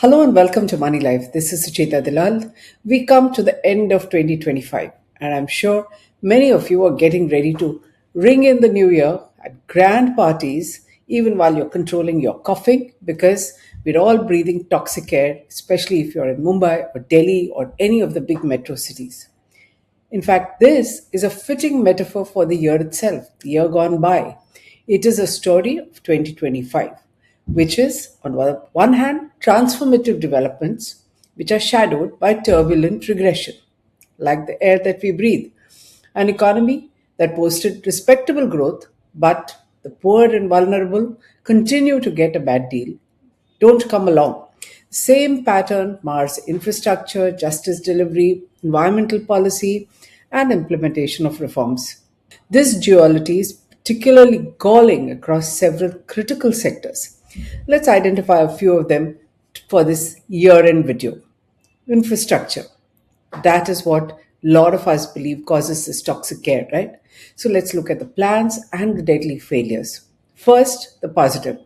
Hello and welcome to Moneylife. This is Sucheta Dalal. We come to the end of 2025, and I'm sure many of you are getting ready to ring in the new year at grand parties, even while you're controlling your coughing, because we're all breathing toxic air, especially if you're in Mumbai or Delhi or any of the big metro cities. In fact, this is a fitting metaphor for the year itself, the year gone by. It is a story of 2025, which is, on one hand, transformative developments which are shadowed by turbulent regression, like the air that we breathe. An economy that posted respectable growth, but the poor and vulnerable continue to get a bad deal, don't come along. Same pattern mars infrastructure, justice delivery, environmental policy, and implementation of reforms. This duality is particularly galling across several critical sectors. Let's identify a few of them for this year end video. Infrastructure. That is what a lot of us believe causes this toxic air, right? So let's look at the plans and the deadly failures. First, the positive.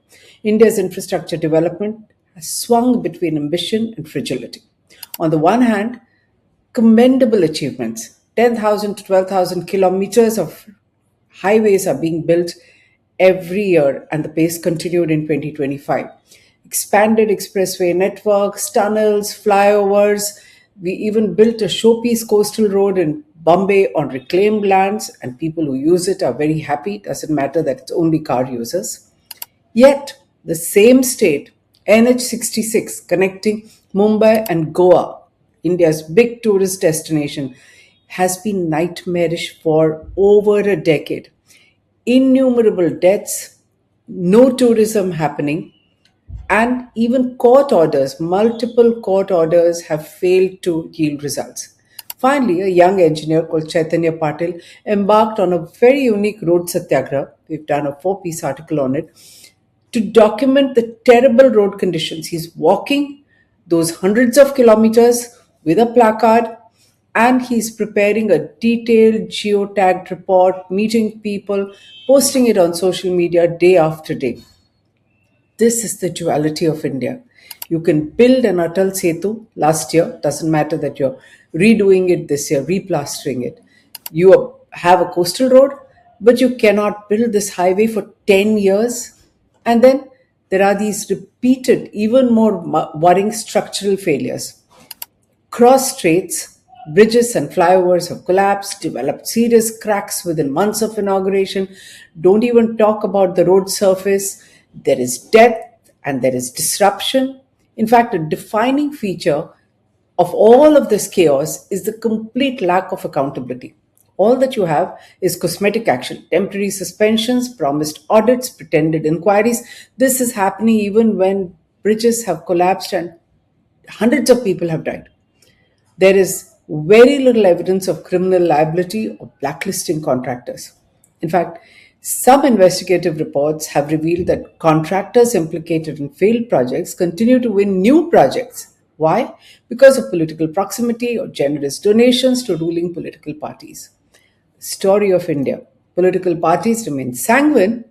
India's infrastructure development has swung between ambition and fragility. On the one hand, commendable achievements. 10,000 to 12,000 kilometers of highways are being built every year, and the pace continued in 2025. Expanded expressway networks, tunnels, flyovers. We even built a showpiece coastal road in Bombay on reclaimed lands, and people who use it are very happy. It doesn't matter that it's only car users. Yet, the same state, NH66, connecting Mumbai and Goa, India's big tourist destination, has been nightmarish for over a decade. Innumerable deaths, no tourism happening, and even court orders, multiple court orders have failed to yield results. Finally, a young engineer called Chaitanya Patil embarked on a very unique road satyagraha. We've done a four-piece article on it to document the terrible road conditions. He's walking those hundreds of kilometers with a placard, and he's preparing a detailed geotagged report, meeting people, posting it on social media day after day. This is the duality of India. You can build an Atal Setu last year, doesn't matter that you're redoing it this year, replastering it. You have a coastal road, but you cannot build this highway for 10 years. And then there are these repeated, even more worrying structural failures. Cross straits, bridges and flyovers have collapsed, developed serious cracks within months of inauguration. Don't even talk about the road surface. There is death and there is disruption. In fact, a defining feature of all of this chaos is the complete lack of accountability. All that you have is cosmetic action, temporary suspensions, promised audits, pretended inquiries. This is happening even when bridges have collapsed and hundreds of people have died. There is very little evidence of criminal liability or blacklisting contractors. In fact, some investigative reports have revealed that contractors implicated in failed projects continue to win new projects. Why? Because of political proximity or generous donations to ruling political parties. Story of India. Political parties remain sanguine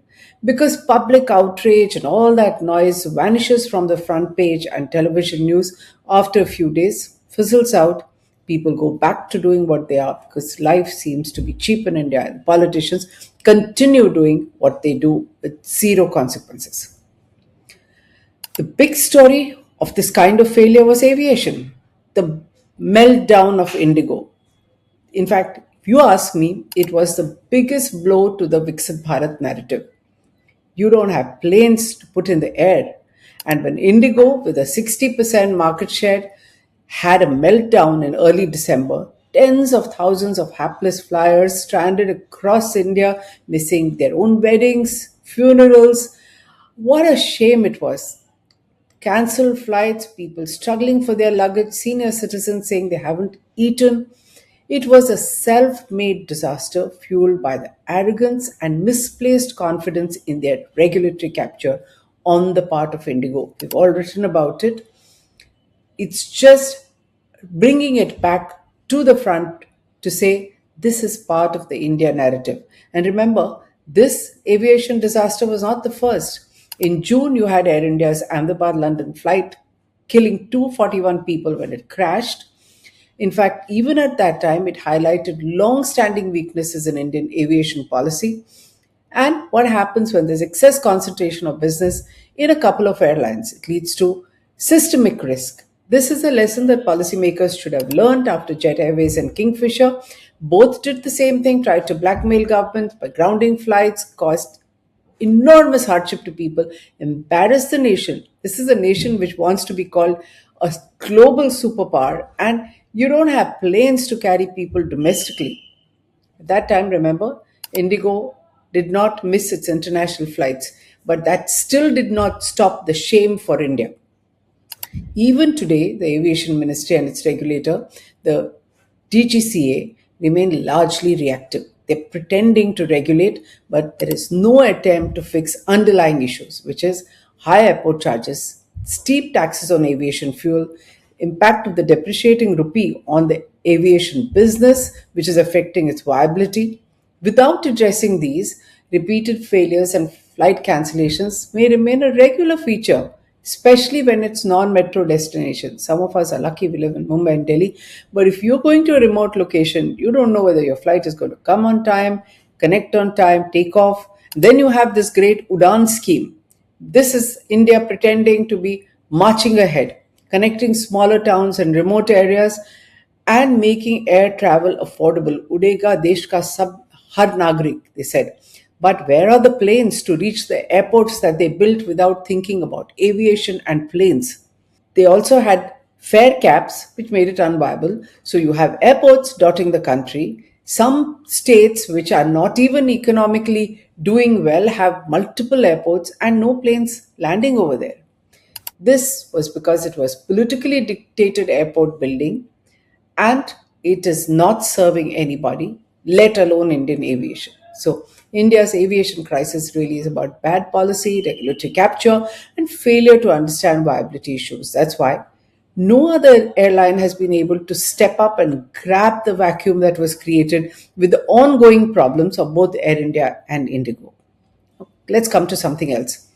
because public outrage and all that noise vanishes from the front page and television news after a few days, fizzles out. People go back to doing what they are because life seems to be cheap in India, and politicians continue doing what they do with zero consequences. The big story of this kind of failure was aviation, the meltdown of Indigo. In fact, if you ask me, it was the biggest blow to the Viksit Bharat narrative. You don't have planes to put in the air. And when Indigo, with a 60% market share, had a meltdown in early December, tens of thousands of hapless flyers stranded across India, missing their own weddings, funerals. What a shame it was. Cancelled flights, people struggling for their luggage, senior citizens saying they haven't eaten. It was a self made disaster fueled by the arrogance and misplaced confidence in their regulatory capture on the part of Indigo. We've all written about it. It's just bringing it back to the front to say this is part of the India narrative. And remember, this aviation disaster was not the first. In June, you had Air India's Ahmedabad London flight killing 241 people when it crashed. In fact, even at that time, it highlighted long standing weaknesses in Indian aviation policy and what happens when there's excess concentration of business in a couple of airlines. It leads to systemic risk. This is a lesson that policymakers should have learned after Jet Airways and Kingfisher. Both did the same thing, tried to blackmail governments by grounding flights, caused enormous hardship to people, embarrass the nation. This is a nation which wants to be called a global superpower, and you don't have planes to carry people domestically. At that time, remember, Indigo did not miss its international flights, but that still did not stop the shame for India. Even today, the Aviation Ministry and its regulator, the DGCA, remain largely reactive. They're pretending to regulate, but there is no attempt to fix underlying issues, which is high airport charges, steep taxes on aviation fuel, impact of the depreciating rupee on the aviation business, which is affecting its viability. Without addressing these, repeated failures and flight cancellations may remain a regular feature, especially when it's non-metro destinations. Some of us are lucky we live in Mumbai and Delhi, but if you're going to a remote location, you don't know whether your flight is going to come on time, connect on time, take off. Then you have this great Udan scheme. This is India pretending to be marching ahead, connecting smaller towns and remote areas and making air travel affordable. Udega desh ka sab har nagrik, they said. But where are the planes to reach the airports that they built without thinking about aviation and planes? They also had fare caps, which made it unviable. So you have airports dotting the country. Some states, which are not even economically doing well, have multiple airports and no planes landing over there. This was because it was politically dictated airport building and it is not serving anybody, let alone Indian aviation. So, India's aviation crisis really is about bad policy, regulatory capture, and failure to understand viability issues. That's why no other airline has been able to step up and grab the vacuum that was created with the ongoing problems of both Air India and Indigo. Let's come to something else.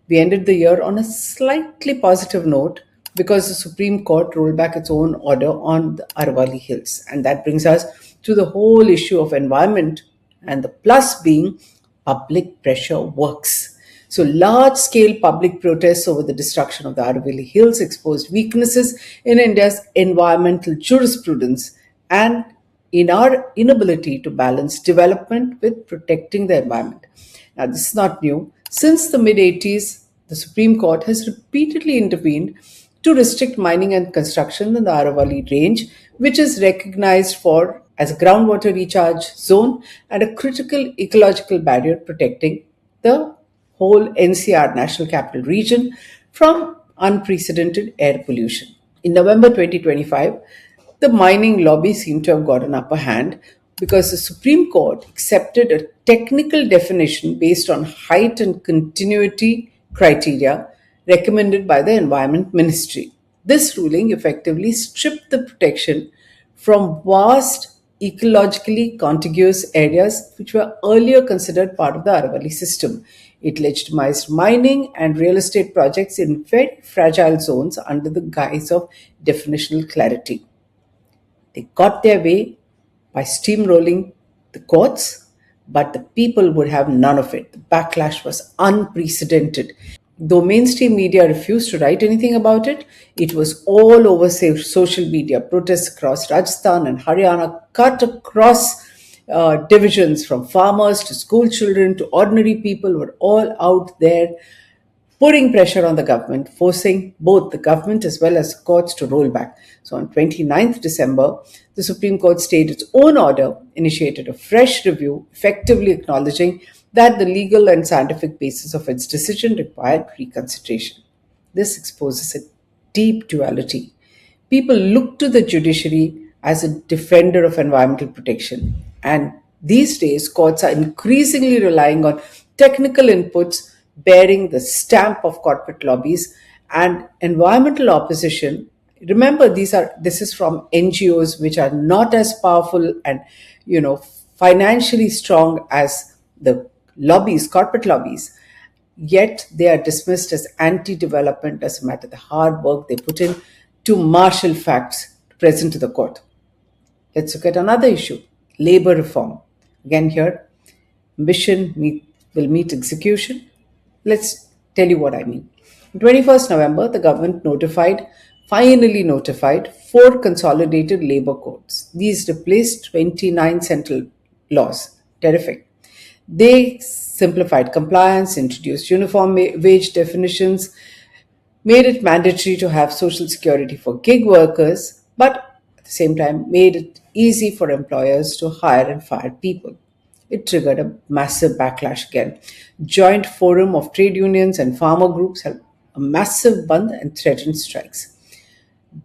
We ended the year on a slightly positive note because the Supreme Court rolled back its own order on the Aravalli Hills. And that brings us to the whole issue of environment, and the plus being public pressure works. So, large scale public protests over the destruction of the Aravalli Hills exposed weaknesses in India's environmental jurisprudence and in our inability to balance development with protecting the environment. Now, this is not new. Since the mid 80s, the Supreme Court has repeatedly intervened to restrict mining and construction in the Aravalli range, which is recognized for as a groundwater recharge zone and a critical ecological barrier protecting the whole NCR National Capital Region from unprecedented air pollution. In November 2025, the mining lobby seemed to have got an upper hand because the Supreme Court accepted a technical definition based on height and continuity criteria recommended by the Environment Ministry. This ruling effectively stripped the protection from vast ecologically contiguous areas which were earlier considered part of the Aravalli system. It legitimized mining and real estate projects in very fragile zones under the guise of definitional clarity. They got their way by steamrolling the courts, but the people would have none of it. The backlash was unprecedented. Though mainstream media refused to write anything about it, it was all over social media. Protests across Rajasthan and Haryana cut across divisions from farmers to school children to ordinary people were all out there putting pressure on the government, forcing both the government as well as the courts to roll back. So on 29th December, the Supreme Court stayed its own order, initiated a fresh review, effectively acknowledging that the legal and scientific basis of its decision required reconsideration. This exposes a deep duality. People look to the judiciary as a defender of environmental protection, and these days courts are increasingly relying on technical inputs bearing the stamp of corporate lobbies and environmental opposition. Remember, this is from NGOs which are not as powerful and financially strong as the lobbies, corporate lobbies. Yet they are dismissed as anti-development doesn't matter the hard work they put in to marshal facts to present to the court. Let's look at another issue, labor reform. Again, here, will meet execution. Let's tell you what I mean. On 21st November, the government finally notified 4 consolidated labor codes. These replaced 29 central laws. Terrific. They simplified compliance, introduced uniform wage definitions, made it mandatory to have social security for gig workers, but at the same time made it easy for employers to hire and fire people. It triggered a massive backlash again. Joint Forum of Trade Unions and farmer groups held a massive bandh and threatened strikes.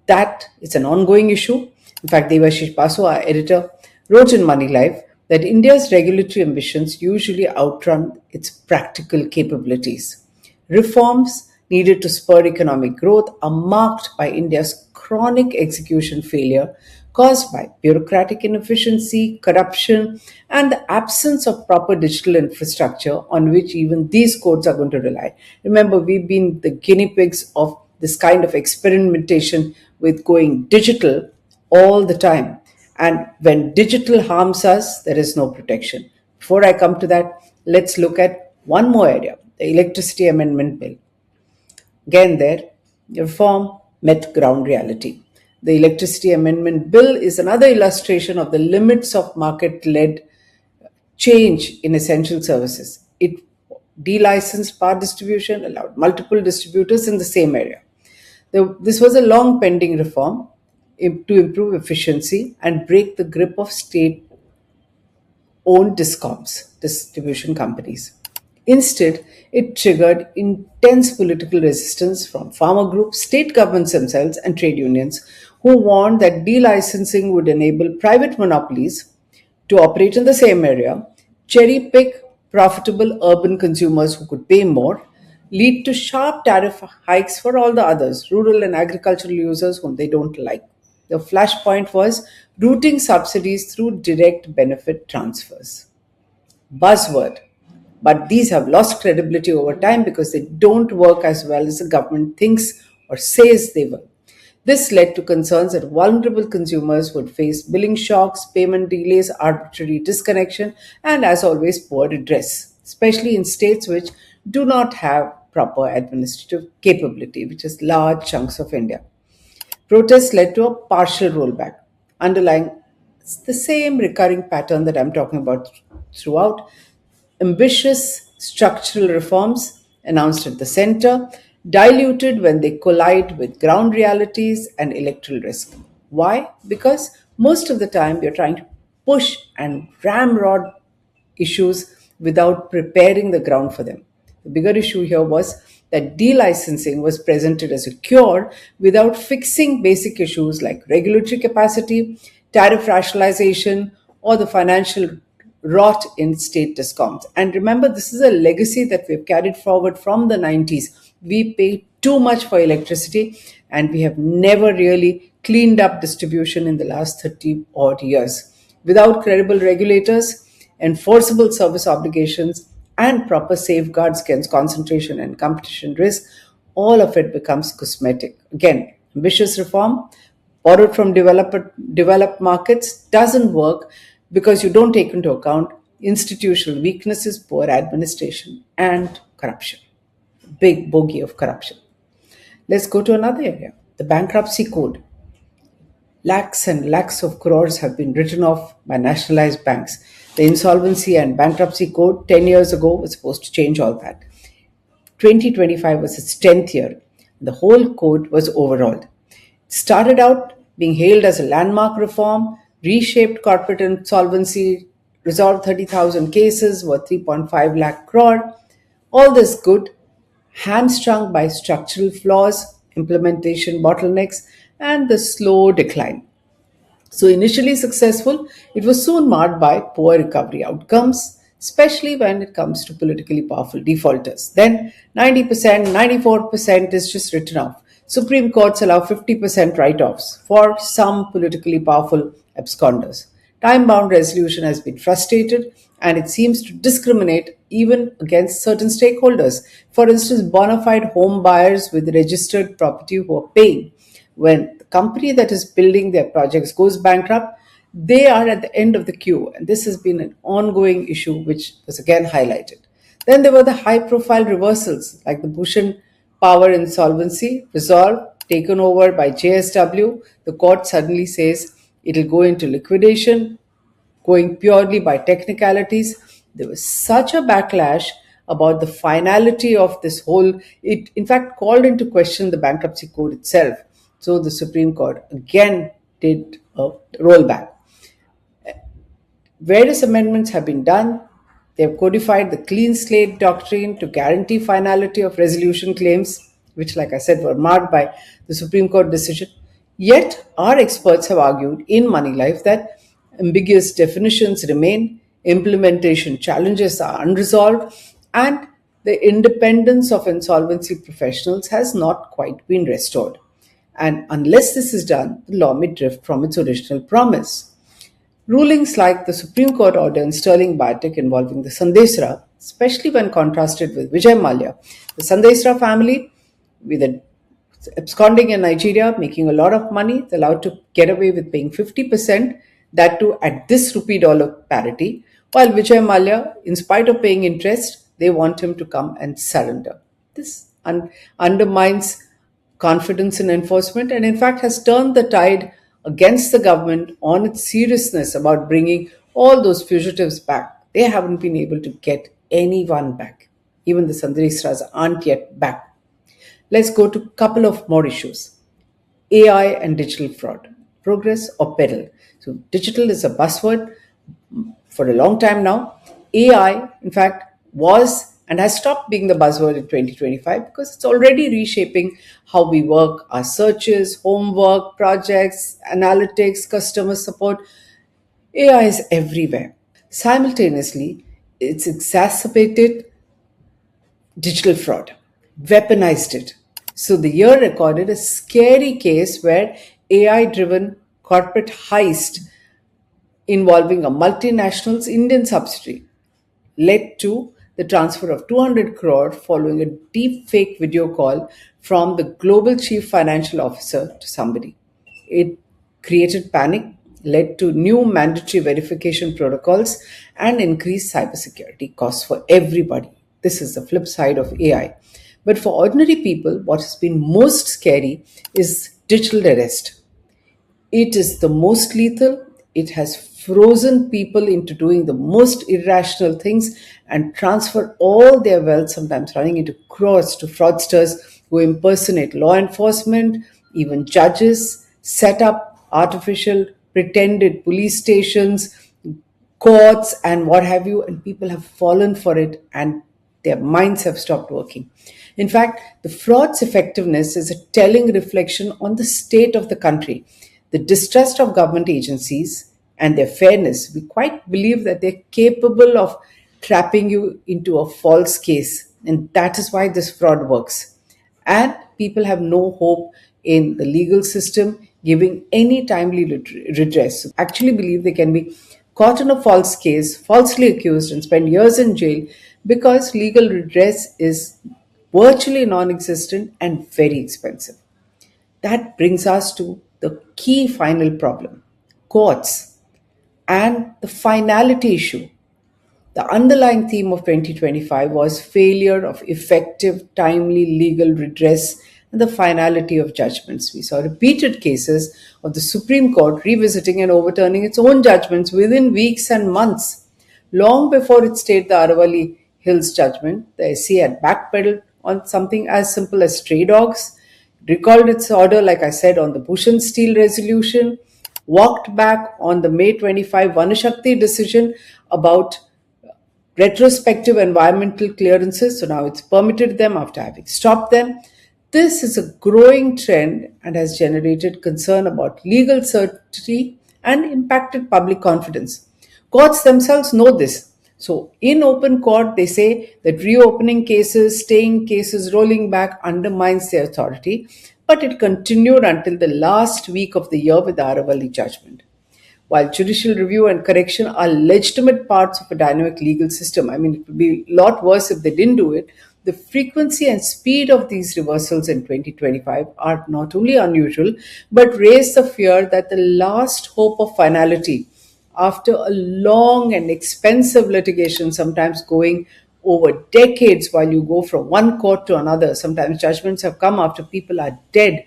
That is an ongoing issue. In fact, Devashish Basu, our editor, wrote in Moneylife that India's regulatory ambitions usually outrun its practical capabilities. Reforms needed to spur economic growth are marked by India's chronic execution failure caused by bureaucratic inefficiency, corruption, and the absence of proper digital infrastructure on which even these codes are going to rely. Remember, we've been the guinea pigs of this kind of experimentation with going digital all the time. And when digital harms us, there is no protection. Before I come to that, let's look at one more area, the Electricity Amendment Bill. Again, there, reform met ground reality. The Electricity Amendment Bill is another illustration of the limits of market led change in essential services. It delicensed power distribution, allowed multiple distributors in the same area. This was a long pending reform to improve efficiency and break the grip of state owned discoms, distribution companies. Instead, it triggered intense political resistance from farmer groups, state governments themselves, and trade unions who warned that delicensing would enable private monopolies to operate in the same area, cherry pick profitable urban consumers who could pay more, lead to sharp tariff hikes for all the others, rural and agricultural users whom they don't like. The flashpoint was routing subsidies through direct benefit transfers. Buzzword. But these have lost credibility over time because they don't work as well as the government thinks or says they will. This led to concerns that vulnerable consumers would face billing shocks, payment delays, arbitrary disconnection, and as always, poor redress, especially in states which do not have proper administrative capability, which is large chunks of India. Protests led to a partial rollback, underlying the same recurring pattern that I'm talking about throughout. Ambitious structural reforms announced at the center, diluted when they collide with ground realities and electoral risk. Why? Because most of the time we're trying to push and ramrod issues without preparing the ground for them. The bigger issue here was that delicensing was presented as a cure without fixing basic issues like regulatory capacity, tariff rationalization, or the financial rot in state discoms. And remember, this is a legacy that we've carried forward from the 90s. We pay too much for electricity and we have never really cleaned up distribution in the last 30 odd years. Without credible regulators, enforceable service obligations, and proper safeguards against concentration and competition risk, all of it becomes cosmetic. Again, ambitious reform borrowed from developed markets doesn't work because you don't take into account institutional weaknesses, poor administration, and corruption. Big bogey of corruption. Let's go to another area, the bankruptcy code. Lakhs and lakhs of crores have been written off by nationalized banks. The insolvency and bankruptcy code 10 years ago was supposed to change all that. 2025 was its 10th year. The whole code was overhauled. It started out being hailed as a landmark reform, reshaped corporate insolvency, resolved 30,000 cases worth 3.5 lakh crore. All this good, hamstrung by structural flaws, implementation bottlenecks, and the slow decline. So, initially successful, it was soon marred by poor recovery outcomes, especially when it comes to politically powerful defaulters. Then 90%, 94% is just written off. Supreme Courts allow 50% write offs for some politically powerful absconders. Time bound resolution has been frustrated and it seems to discriminate even against certain stakeholders. For instance, bona fide home buyers with registered property who are paying. When the company that is building their projects goes bankrupt, they are at the end of the queue, and this has been an ongoing issue which was again highlighted. Then there were the high profile reversals like the Bhushan Power insolvency resolved, taken over by JSW. The court suddenly says it'll go into liquidation, going purely by technicalities. There was such a backlash about the finality of this whole, it in fact called into question the bankruptcy code itself. So the Supreme Court again did a rollback. Various amendments have been done. They have codified the clean slate doctrine to guarantee finality of resolution claims, which, like I said, were marked by the Supreme Court decision. Yet, our experts have argued in Moneylife that ambiguous definitions remain, implementation challenges are unresolved, and the independence of insolvency professionals has not quite been restored. And unless this is done, the law may drift from its original promise. Rulings like the Supreme Court order in Sterling Biotech involving the Sandesra, especially when contrasted with Vijay Mallya, the Sandesra family, with a absconding in Nigeria, making a lot of money, they're allowed to get away with paying 50%, that too at this rupee dollar parity, while Vijay Mallya, in spite of paying interest, they want him to come and surrender. This undermines confidence in enforcement and, in fact, has turned the tide against the government on its seriousness about bringing all those fugitives back. They haven't been able to get anyone back. Even the Sandesras aren't yet back. Let's go to a couple of more issues. AI and digital fraud. Progress or peril? So, digital is a buzzword for a long time now. AI, in fact, was and has stopped being the buzzword in 2025 because it's already reshaping how we work, our searches, homework, projects, analytics, customer support. AI is everywhere. Simultaneously, it's exacerbated digital fraud, weaponized it. So the year recorded a scary case where AI driven corporate heist involving a multinational's Indian subsidiary led to the transfer of 200 crore following a deep fake video call from the global chief financial officer to somebody. It created panic, led to new mandatory verification protocols, and increased cybersecurity costs for everybody. This is the flip side of AI. But for ordinary people, what has been most scary is digital arrest. It is the most lethal. It has frozen people into doing the most irrational things and transfer all their wealth, sometimes running into crores, to fraudsters who impersonate law enforcement, even judges, set up artificial pretended police stations, courts, and what have you, and people have fallen for it and their minds have stopped working. In fact, the fraud's effectiveness is a telling reflection on the state of the country, the distrust of government agencies, and their fairness. We quite believe that they're capable of trapping you into a false case, and that is why this fraud works. And people have no hope in the legal system giving any timely redress. Actually, believe they can be caught in a false case, falsely accused, and spend years in jail because legal redress is virtually non existent and very expensive. That brings us to the key final problem, courts and the finality issue. The underlying theme of 2025 was failure of effective, timely legal redress and the finality of judgments. We saw repeated cases of the Supreme Court revisiting and overturning its own judgments within weeks and months. Long before it stayed the Aravali Hills judgment, the SC had backpedaled on something as simple as stray dogs, recalled its order, like I said, on the Bhushan Steel resolution, walked back on the May 25 Vanashakti decision about retrospective environmental clearances. So now it's permitted them after having stopped them. This is a growing trend and has generated concern about legal certainty and impacted public confidence. Courts themselves know this. So in open court, they say that reopening cases, staying cases, rolling back undermines their authority. But it continued until the last week of the year with the Aravali judgment. While judicial review and correction are legitimate parts of a dynamic legal system, I mean, it would be a lot worse if they didn't do it. The frequency and speed of these reversals in 2025 are not only unusual, but raise the fear that the last hope of finality, after a long and expensive litigation, sometimes going over decades while you go from one court to another. Sometimes judgments have come after people are dead.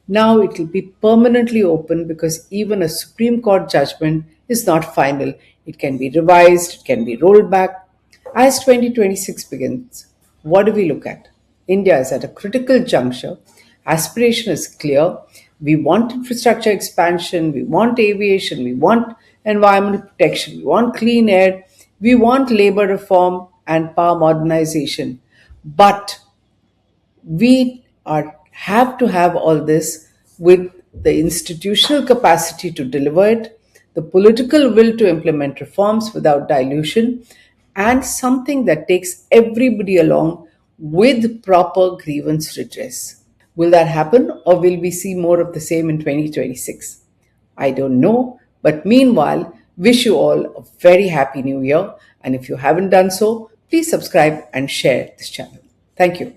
Now it will be permanently open because even a Supreme Court judgment is not final. It can be revised, it can be rolled back. As 2026 begins, what do we look at? India is at a critical juncture. Aspiration is clear. We want infrastructure expansion, we want aviation, we want environmental protection, we want clean air, we want labor reform and power modernization. But we have to have all this with the institutional capacity to deliver it, the political will to implement reforms without dilution, and something that takes everybody along with proper grievance redress. Will that happen, or will we see more of the same in 2026? I don't know, but meanwhile, wish you all a very happy new year. And if you haven't done so, please subscribe and share this channel. Thank you.